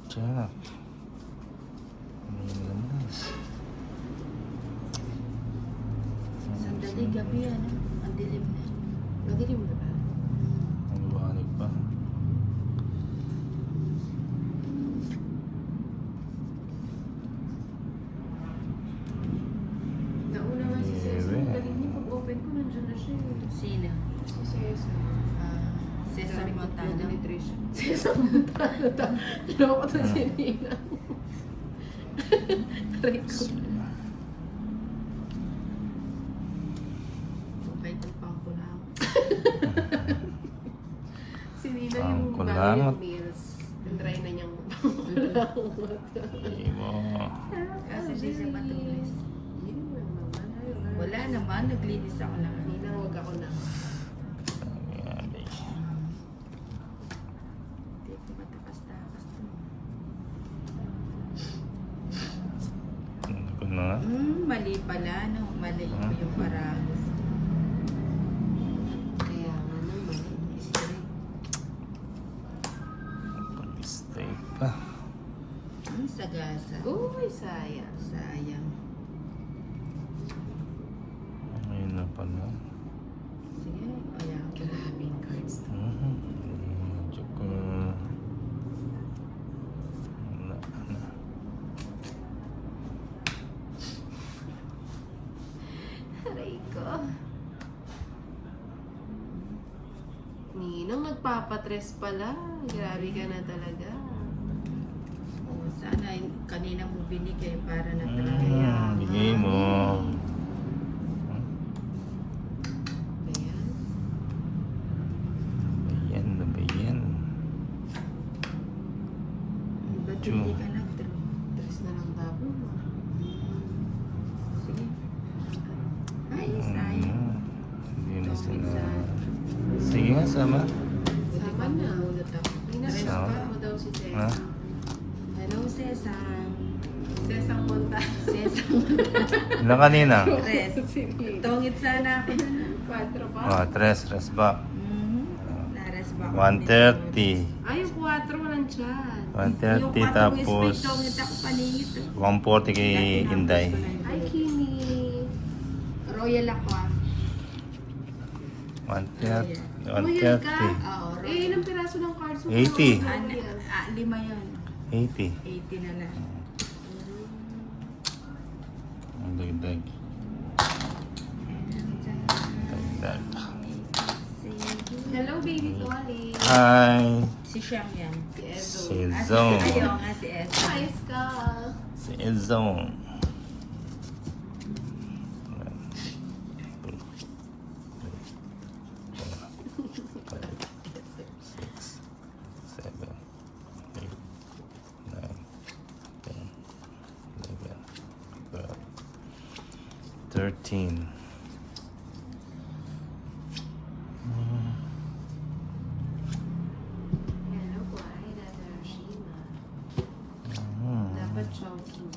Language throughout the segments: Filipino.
Jack. Ano yun naman? Sandali, gabi ano? Ang dilim na. Madilim na ba? Ang liwanag pa. Nauna nga si Cesar. Ewe. Galing niya pag-open ko, nandiyan na siya. Sino? Si Cesar. Cesar Montano. Cesar Montano. Tinawag ko ito si Nina. Aray ko. Okay, ito pang kulang. Si Nina yung Pangkulangot. bagay meals. Try na niyang pangkulangot. Hindi mo. Kasi di siya matulis. Yun lang naman. Wala naman, naglinis ako lang. Nina, huwag ako na. Sabi. Hindi ko matakas-takas to. Ano ko na nga? Mali pala, no? Mali ko yung paragos. Kaya nga naman. Straight. Pag-stay pa. Sagasa. Uy, sayang. Sayang. Ayun na pala. Sige, ayan. Maraming cards to. Medyo ko... Wala na. Aray ko. Ninang nagpapatres pala. Grabe ka na talaga. Oh, sana kanina mo binigay para na-try. Bigay mo. Ayan. Bayan na bayan. Ba't Chu. hindi ka nag-draw? Tres na lang tabo mo. Sige. Ay, sayang. Hindi na Chong sila. minsan. Sige nga, sama. Sama na. Bulot ako. Ninasama Sama. mo daw si Cesar. Ha? Hello, Sesang. Cesar Montano. Sesang. Ilan kanina? Tres. Tongit sana ako na. 4 pa? Oh, tres ba? Nares ba ako? 130. Ay, yung 4 walang chat. 130 tapos Tongit ako paningit. 140 kay Inday. Ay, Kimi. Royal ako ah. 130. Royal ka? 130. Oo, Eh, ilang piraso ng cards mo? 80. Lima yun. 80. 80 na lang. Ang dagdag. Dagdag. Hello, baby Dolly. Hi. Si Siyang yan. Si Ezo. Si Zong. Ayaw nga si S. Hi, Skull. Si Zong. Thirteen. Hello po, ay, Dadarashima. Dapat Chowking.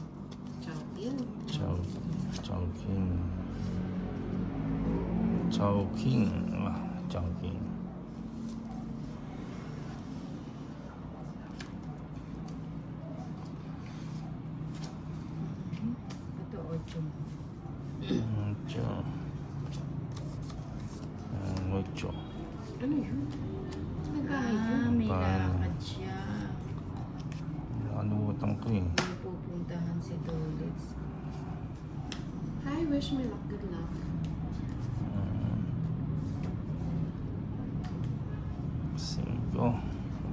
Chowking? Chowking. Chowking. Chowking. Ito, 8. Mucho. Mucho. Ano yun? Nagkahay yun. May Paano? lakad siya. Nakalimutan ko eh. May pupuntahan si Dolitz. Hi, wish me luck. Good luck. Cinco.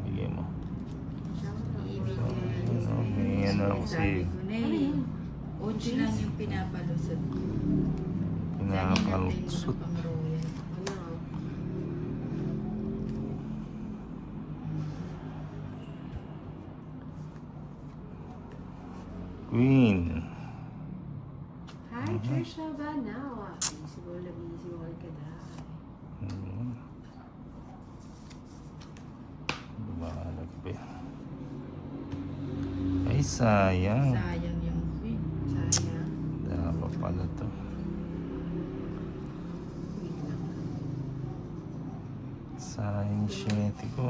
Bigay mo. Ibigay. Ano ako Sabi si ko na eh. 8 lang yung pinapalusot. pinakalutsot. Pang royal. Ano? Queen. Hi, Trisha Banawa. Siguro na busy mo ka dahil. Balag ba yan? Ay, sayang. Sayang yung queen. Sayang. Dapat pala to. Wait lang. Sayang yung 7 ko.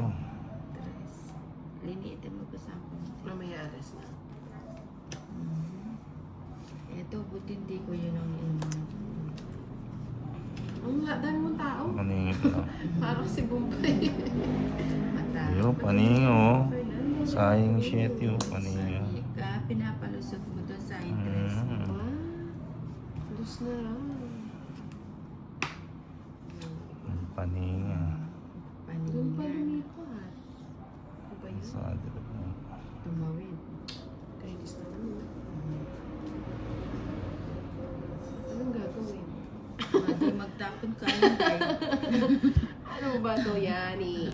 3. Linitin mo pa sa akin. Mamaya alas na. Ito, buti hindi ko yun ang inuman. Ang dami mong tao. Paningin lang. Parang si Bombay. Mata. Yo, paningin oh. Fernando. Sayang shit yung paningin. Ka, pinapalusot mo doon sa interest. Ah, lus na lang. Paningin. Doon pa Paningin. lumipat. Ano ba yun? Sa Tumawid. Kainis na naman. Anong gagawin? Mati magtapon ka lang tayo. Ano ba to, Yani?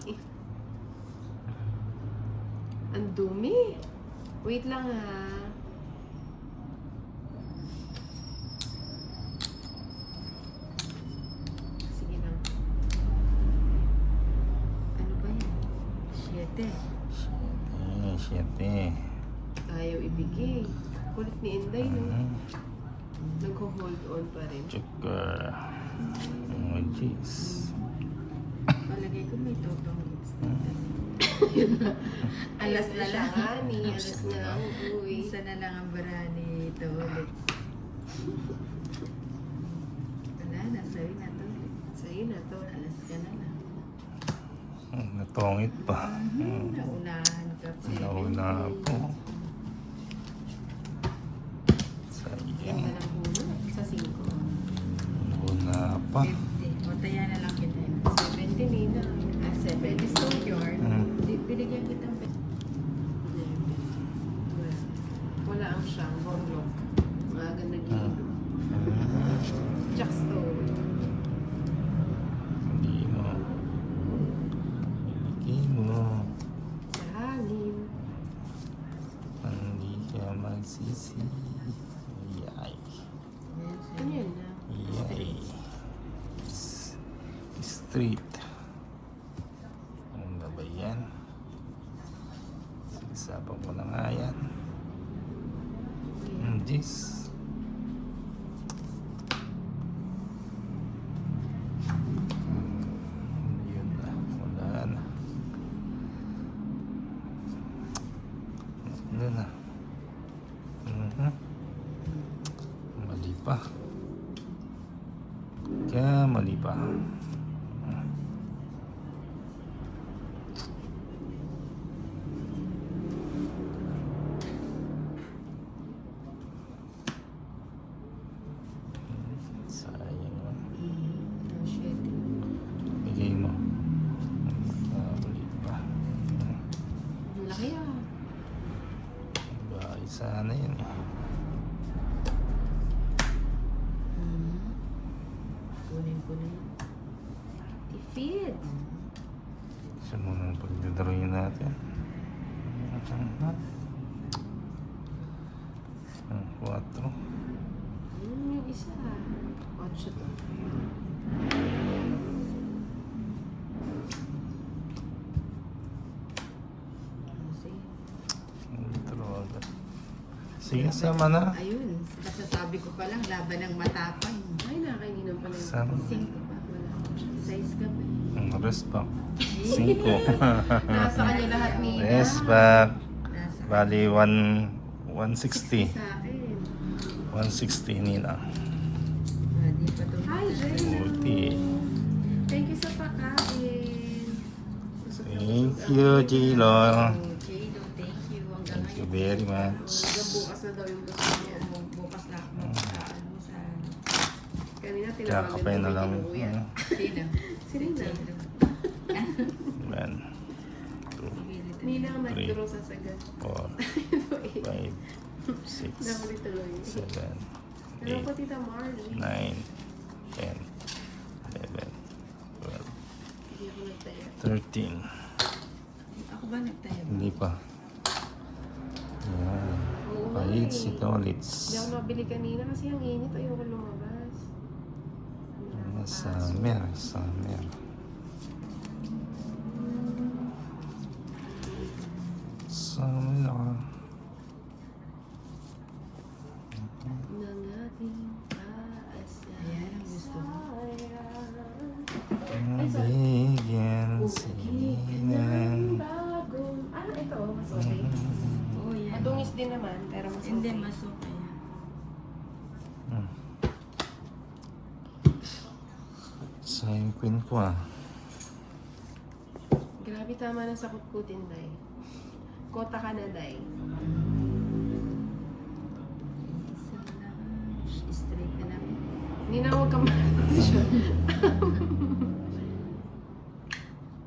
Ang dumi. Wait lang ha. Sige lang. Ano ba yan? 7. shit eh. Ayaw ibigay. Kulit ni Inday, no? Mhm. Nag-hold on pa rin. Checker. Emojis. Palagay ko may totong hits dito. Alas na lang. Yani. Alas na lang. Uy. Isa na lang ang barani ito ulit. Wala na, sabi na to. Sa'yo na to. Alas ka na lang. Natongit pa. Naunahan ka pa. Nauna po. Yan na Sayang. lang muna. Sa 5. Nauna pa. 50. O, taya na lang kita. 70 Nina. Ah, 70. So, yun. Mhm. Binigyan kita ng Wala ang siyang. Borlok. Mga ganda gilid. Jackstone. Hindi mo. Hindi mo. Sa hangin. Hindi ka magsisi. Yay. Ano yan na? Yay. Street. Ano na ba yan? Sisapan ko na nga yan. This. Yun na. Wala na. Ano na. Mhm. Mali pa. Kaya mali pa. Sayang. Oh, shit. Bigay mo. Mali pa. Ang laki ah. Bahay sana yun eh. Kunin ko na yun. Defeat. Gusto mo nang pagdadrawin natin. Ang 4. Yung isa. 8 to. Kasi, Sige, sama na. ayun. Masasabi ko pa lang, laban ng matapang. Ay, nakakaininom pala yun. Sama. 5 pa. Wala. Size ka pa. Rest back. 5. Nasa kanya lahat ni Rest back. Nasa Bali, 160. Sa akin. 160 nila. Di pa ito. Hi, Jen. Buti. Thank you sa pagkain. Thank you, Jilo. Jado, thank you. Hanggang Thank you ngayon. very much. Hanggang bukas na daw yung gusto niya. Bukas na ako magkaalmusal. Kanina Kaya tinawagan kapay na lang. kinukuya. Sino? Sino? Jado. One, Nina ang Three. nagduro sa sagad. 4, 5, 6, Nakuli tuloy. 7, Ano 8, po Tita Marley? 9, 10, 11, 12, Hindi ako nagtaya. 13. Ako ba nagtayo? Hindi pa. Yan. Oo nga Pahits eh. ito, lits. Hindi ako mabili kanina kasi ang init. Ayoko lumabas. Summer, summer. Summer. Nang ating aasa. Ayan ang gusto mo. Bigyan sinan. Bagong... Ah, ito. malinis din naman, pero mas Hindi, okay. mas okay. Hmm. Sayang queen ko ah. Grabe, tama na sa kutkutin, Day. Kota ka na, Day. Straight na namin. Hindi na huwag kang mag-desisyon.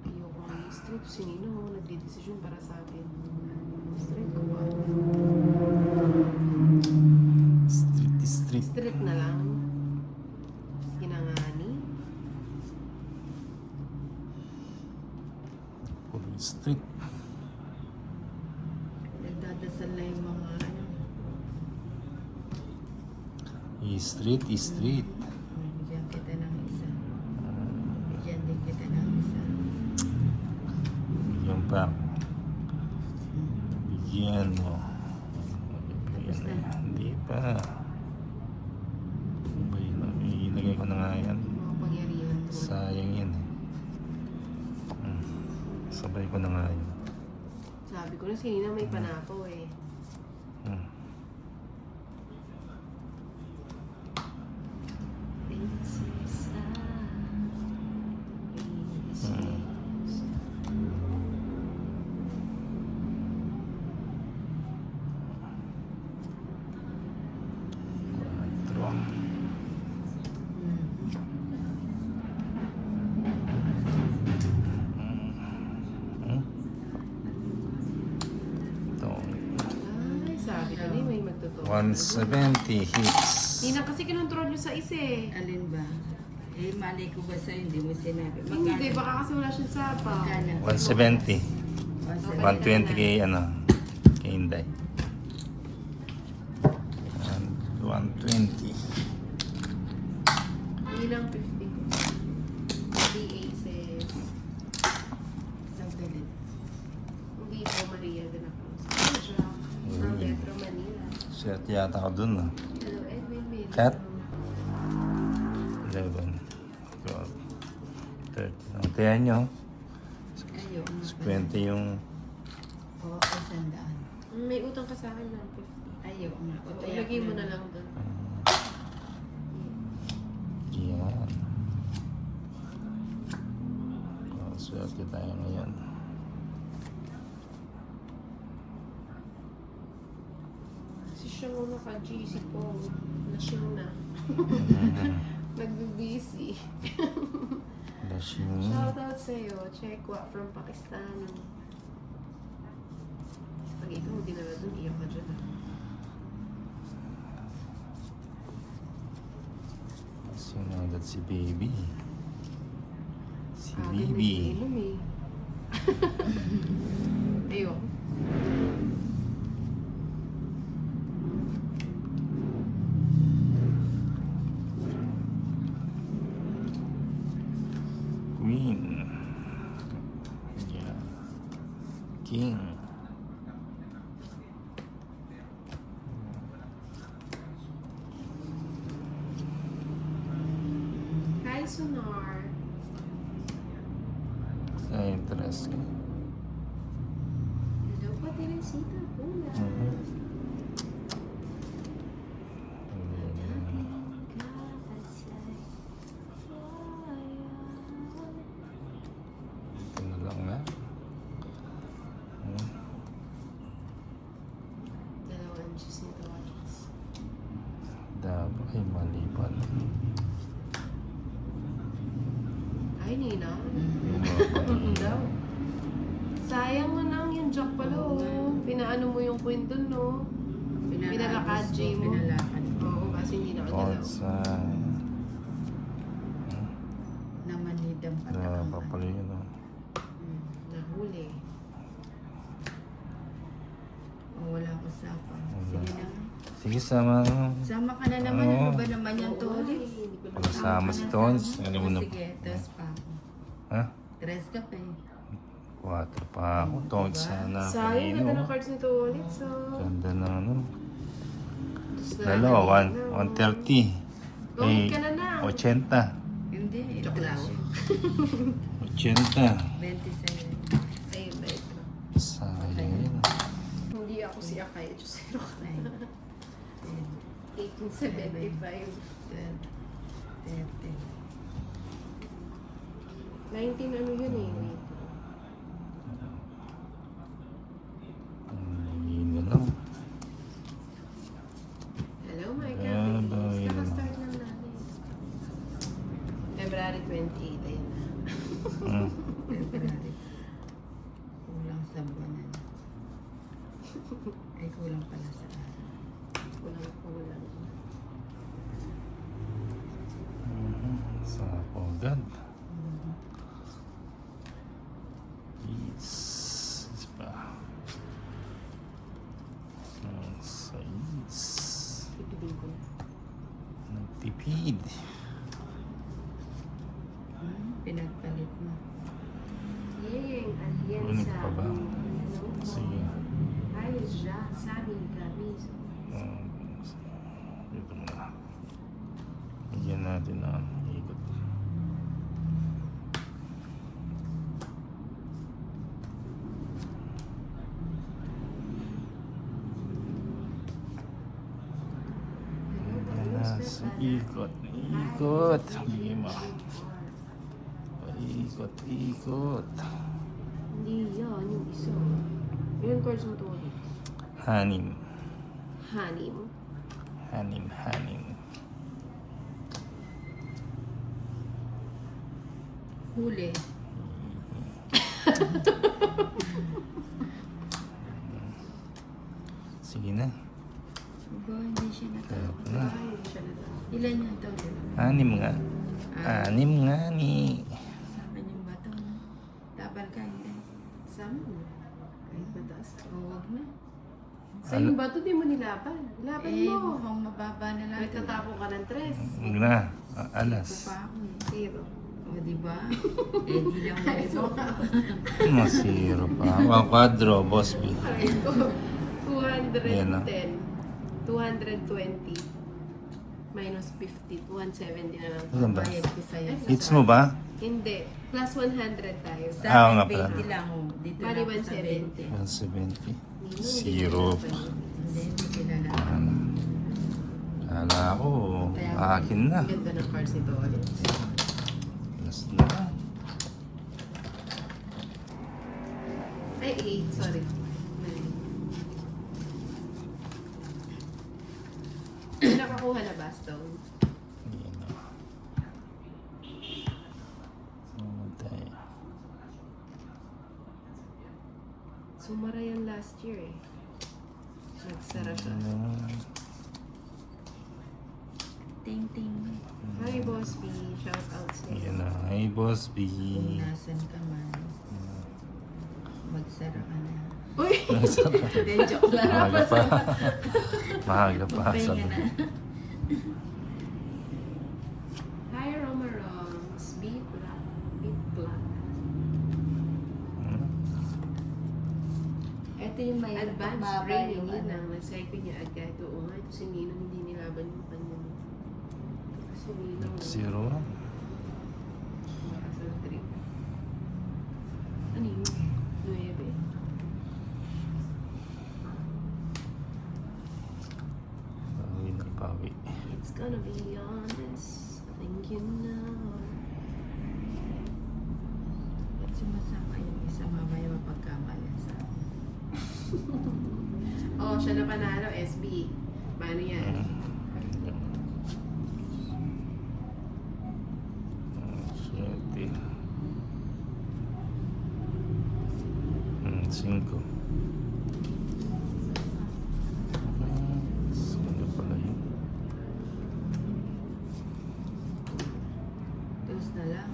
Ayoko nga yung straight. Sinino nagdidesisyon para sa akin. Straight ko ba? Street. Straight na lang. Sige na nga, ni. Puro street. Nagdadasal na yung mga ano. Street. Bigyan kita ng isa. Bigyan din kita ng isa. Bigyan pa ako. Bigyan mo. Tapos na. Hindi pa. Ano ba yun? Ilagay ko na nga yan. Mga pangyarihan to. Sayang yan eh. Sabay ko na nga yun. Sabi ko na sinina may panapaw eh. Hmm. Quatro. Hmm. Ito. Ay, sabi ko na may magtotoo. 170 hits. Hindi na kasi kinontrol nyo sa isa eh. Alin ba? Eh, mali ko ba sa'yo? Hindi mo sinabi. Hindi, baka kasi wala siyang sapaw. Magkano? 170. 170. 120 kay ano, kay Inday. 120. Hindi lang 50 ko. The aces. Sandali. Hindi po Maria de la Cruz. Ano siya? From Uy. Metro Manila. Swerte yata ako dun ah. Hello, Edwin Miller. Cat? 11. 12. 13. Tayan nyo. Ayaw nga pala. 20 yung... Oo, ay sandaan. May utang ka sa akin ng 50. Ayaw nga. O, ilagay mo na lang doon. Yan. Oh, swerte tayo ngayon. Si siya muna ka-GC po. Nasyon na. Nag-busy. Lasing. Shoutout sa'yo. Chekwa from Pakistan. Pag ito mo dinala dun, iyak ka dyan. Sinagad si Baby. Si Agad Baby. nag-inom eh. Ayun. Queen. Yeah. King. Hi, Sonar. Sa interest ko. Hello pa, Teresita. Pula. Ito na lang na. Dalawang juice nito. Dapat ay maliban. Ay, Nina. Yung Daw. Sayang mo nang yung jack pala, oh. Pinaano mo yung queen dun, no? Pinalakad, J mo. Pinalakad ko. Oo, kasi hindi na mga kadalaw. sa... Namanidang Wala patakang. pa pala yun, oh. Nahuli. Wala ko sapa. Wala. Sige na. Sige, sama. Sama ka na naman. Oo. Ano ba naman yung tulis? Kasama si Tons. Alam mo na. Sige, tres pa ako. Ha? Tres ka pa eh. 4 pa ako. Tons sana. Sayang, ganda Kanino. ng cards nito ulit, so... Ganda na ano. Tapos Dalawa, na- 130. Gawin Eh, ka na na. 80. Hindi. Joke lang. 80. 27. Ayun na ito. Sayang yun. Hindi ako si Akay. kayo. Diyos, 9, 10, 1875. 12, 13. 19 ano yun eh. Wait. Yun na lang. Hello, my Hello, capitals. yun Kaka-start lang natin. February 28, ayun na. Hmm. February. Kulang sa buwanan. Ay, kulang pala sa araw. Kulang. Sa Pogad. Yes. Yes pa. Ang size. Pipidin ko na. Nagtipid. Pinagpalit mo. Yeng, alien Ulit sa pa ba? Ano? Sige. Ayos siya. Sabi kami. Dito muna. Bigyan natin ng ikot. Ikot. Ikot. Bigyan mo. Ikot. Ikot. Hindi yan, yung isa. Ilan cards mo ito ulit? Hanim. Hanim. Hanim. Huli. Sige na. Aba, hindi siya Kaya natawag. pa na. Ay, hindi siya na. Ilan yung tawag? Hanim nga. Hanim nga ni. Sa akin yung bato, no? Tabal ka, hindi. Sama mo. Kahit mataas ka. O, wag na. Sa yung bato, di mo nilaban. Laban Eh, mo. mukhang mababa na lang. Nagtatapon ka ng 3. Huwag na. Ito Alas. pa ako eh. Zero. O, diba? Eh, di lang mo. Masiro pa. Ang quadro, boss B. Aray ko. Yan, no? 210. 220. Minus 50. 170 na lang. Ilan ba? Bayad ko sa'yo. Hits mo ba? Hindi. Plus 100 tayo. Sa Oo nga akin, pala. 20 lang. Oh. Dito Bali, lang ako sa 170. 170. Hindi Zero. Hindi kilala. Kala ko, akin na. Ang ganda ng cards nito ulit. Last na. Ay, 8. Sorry. Nakakuha na ba, Stone? Ayan na. Saan tayo? Sumara yan last year eh. Nagsara siya. Ting, ting. Hi, Boss B. Shout out sa'yo. Ayan na. Hey, boss B. Kung nasan ka man, magsara ka na. Uy! Hindi, joke lang. Maaga pa. Maaga pa. Magpahinga Sabi. na. Hi, Roma Roms. B flat. B flat. Hmm? Ito yung may Advanced mababa training yung yun ano. ang nasay ko niya agad. Oo nga, ito si Nino hindi nilaban yung kanya. Si Nino. Zero. Mara sa trip. Ano yun? 9. Pawi na pawi. It's gonna be honest. I think you know. Ba't sumasama yung isa mamaya mapagkamala sa akin? Oh, siya na panalo, SB. Paano yan? Siete. 5. Sino pala yun? Dos na lang.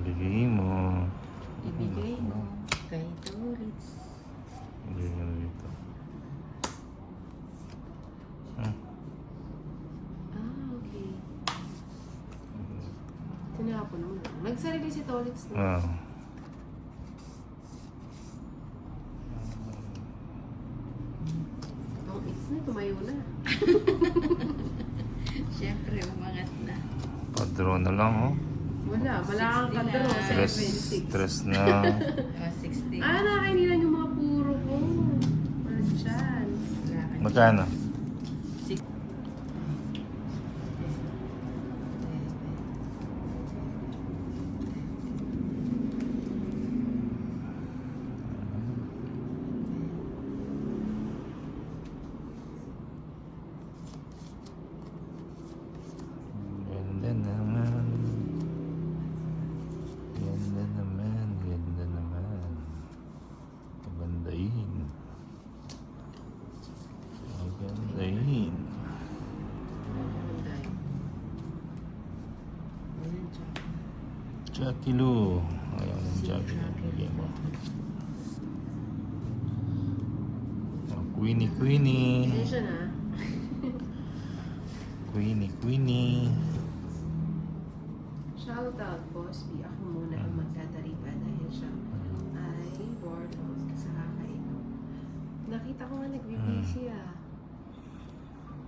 Bigay mo. Ibigay mo kay Tulits. Bigay mo dito. Hmm. Ah, okay. Tinapon mo na. Nagsarili si Tolitz no? Wow. Oh, it's na, tumayo na. Siyempre, umangat na. Padro na lang, oh. Wala, wala kang 60 kadro. lang. Stress, 726. stress na. 60. Nakainilan yung mga puro ko. Walang chance. Magkano? 6. Ganda naman. Ganda naman. Ganda naman. Magandahin. Magandahin. Jackie Lou. Ayaw ng Jackie Lou. Bigyan mo. Oh, Queenie, Queenie. Pasensya na. Queenie, Queenie. Shout out, Boss B. Ako muna ang magdadariba dahil siya ay bored sa kakainom. Nakita ko nga nagbibisi ah.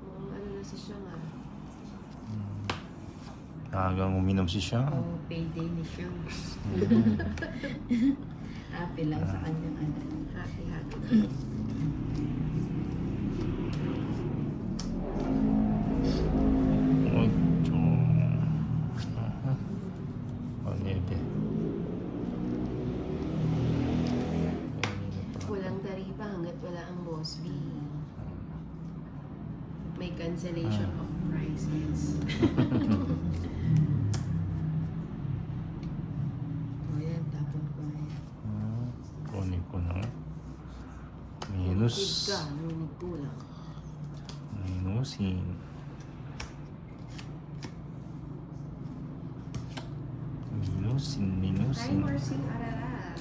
Mukhang ano na si siya nga. Hanggang uminom si siya. Oh, payday ni siya. Happy lang sa kanyang anak. Happy, happy. Ocho. Aha. O, niebe. Walang taripa hanggat wala ang Boss B. May cancellation of prices. O yan, tapon ko na yan. Kunin ko na. Minus. Kid ka, ngunit kulang. Minusin. Minusin, Hi, minusin. Marcin Arara.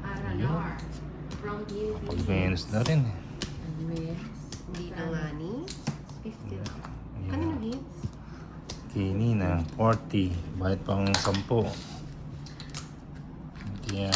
Aralar. From PNP. Pag-minus na rin eh. Admit. Hindi ka nga ni 50 lang. Ayan. Kanino hits? Kini na 40. Bayad pang 10. Kaya